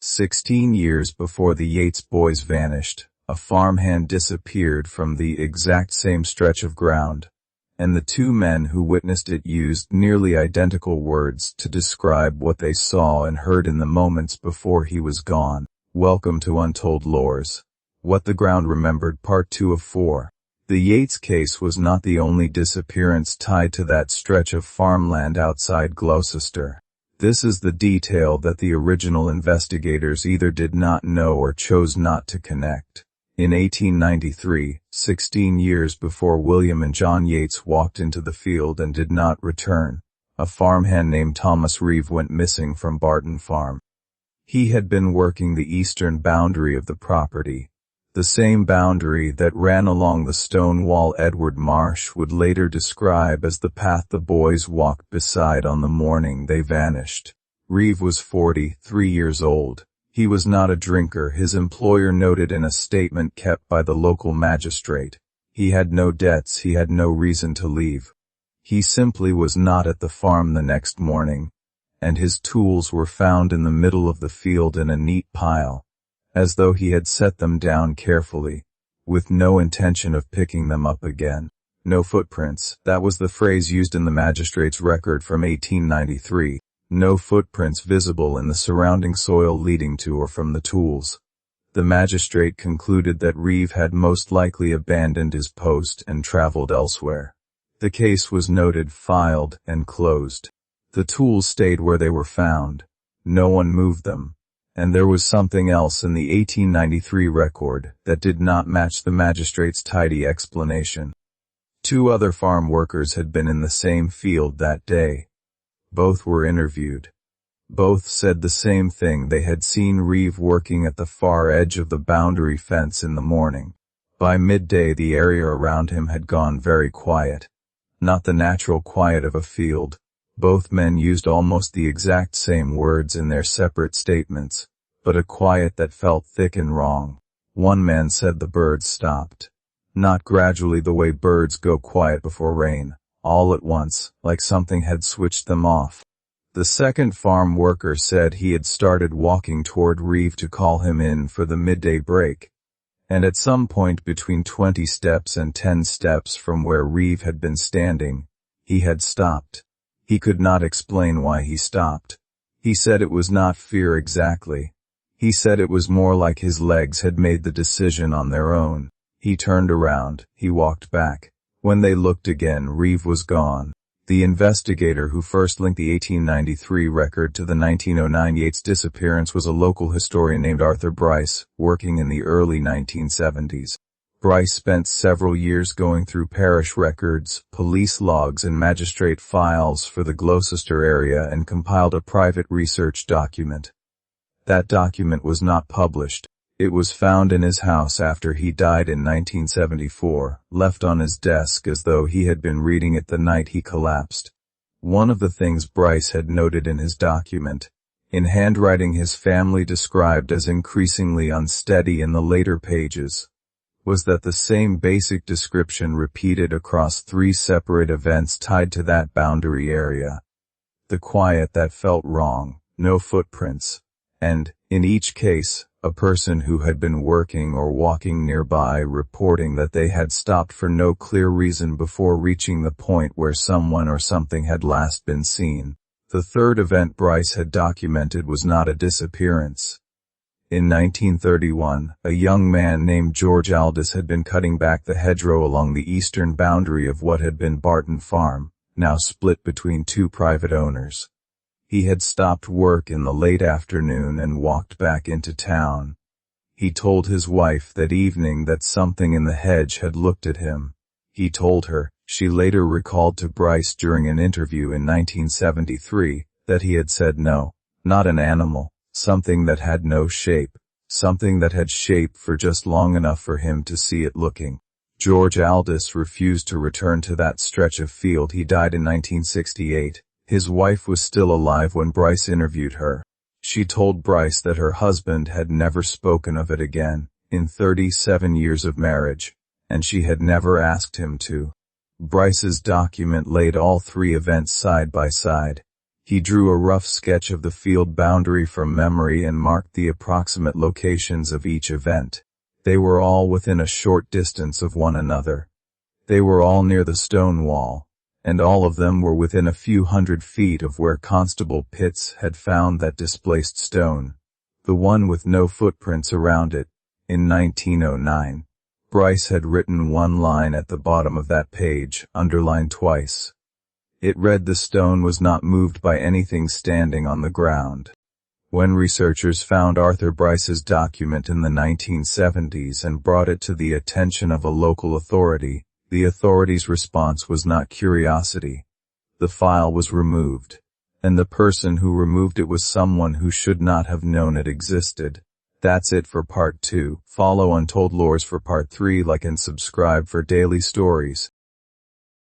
16 years before the Yates boys vanished, a farmhand disappeared from the exact same stretch of ground, and the two men who witnessed it used nearly identical words to describe what they saw and heard in the moments before he was gone. Welcome to Untold Lores. What the Ground Remembered, Part 2 of 4. The Yates case was not the only disappearance tied to that stretch of farmland outside Gloucester. This is the detail that the original investigators either did not know or chose not to connect. In 1893, 16 years before William and John Yates walked into the field and did not return, a farmhand named Thomas Reeve went missing from Barton Farm. He had been working the eastern boundary of the property, the same boundary that ran along the stone wall Edward Marsh would later describe as the path the boys walked beside on the morning they vanished. Reeve was 43 years old. He was not a drinker, his employer noted in a statement kept by the local magistrate. He had no debts, he had no reason to leave. He simply was not at the farm the next morning, and his tools were found in the middle of the field in a neat pile, as though he had set them down carefully, with no intention of picking them up again. No footprints, that was the phrase used in the magistrate's record from 1893. No footprints visible in the surrounding soil leading to or from the tools. The magistrate concluded that Reeve had most likely abandoned his post and traveled elsewhere. The case was noted, filed, and closed. The tools stayed where they were found. No one moved them. And there was something else in the 1893 record that did not match the magistrate's tidy explanation. Two other farm workers had been in the same field that day. Both were interviewed. Both said the same thing: they had seen Reeve working at the far edge of the boundary fence in the morning. By midday the area around him had gone very quiet. Not the natural quiet of a field. Both men used almost the exact same words in their separate statements, but a quiet that felt thick and wrong. One man said the birds stopped. Not gradually the way birds go quiet before rain, all at once, like something had switched them off. The second farm worker said he had started walking toward Reeve to call him in for the midday break, and at some point between 20 steps and 10 steps from where Reeve had been standing, he had stopped. He could not explain why he stopped. He said it was not fear exactly. He said it was more like his legs had made the decision on their own. He turned around, he walked back. When they looked again, Reeve was gone. The investigator who first linked the 1893 record to the 1909 Yates disappearance was a local historian named Arthur Bryce, working in the early 1970s. Bryce spent several years going through parish records, police logs, and magistrate files for the Gloucester area and compiled a private research document. That document was not published. It was found in his house after he died in 1974, left on his desk as though he had been reading it the night he collapsed. One of the things Bryce had noted in his document, in handwriting his family described as increasingly unsteady in the later pages, was that the same basic description repeated across 3 separate events tied to that boundary area. The quiet that felt wrong, no footprints, and, in each case, a person who had been working or walking nearby reporting that they had stopped for no clear reason before reaching the point where someone or something had last been seen. The third event Bryce had documented was not a disappearance. In 1931, a young man named George Aldous had been cutting back the hedgerow along the eastern boundary of what had been Barton Farm, now split between 2 private owners. He had stopped work in the late afternoon and walked back into town. He told his wife that evening that something in the hedge had looked at him. He told her, she later recalled to Bryce during an interview in 1973, that he had said no, not an animal. Something that had no shape, something that had shape for just long enough for him to see it looking. George Aldous refused to return to that stretch of field. He died in 1968. His wife was still alive when Bryce interviewed her. She told Bryce that her husband had never spoken of it again, in 37 years of marriage, and she had never asked him to. Bryce's document laid all 3 events side by side. He drew a rough sketch of the field boundary from memory and marked the approximate locations of each event. They were all within a short distance of one another. They were all near the stone wall, and all of them were within a few hundred feet of where Constable Pitts had found that displaced stone, the one with no footprints around it, in 1909. Bryce had written one line at the bottom of that page, underlined twice. It read, "The stone was not moved by anything standing on the ground." When researchers found Arthur Bryce's document in the 1970s and brought it to the attention of a local authority, the authority's response was not curiosity. The file was removed, and the person who removed it was someone who should not have known it existed. That's it for Part 2. Follow Untold Lores for Part 3, like and subscribe for daily stories.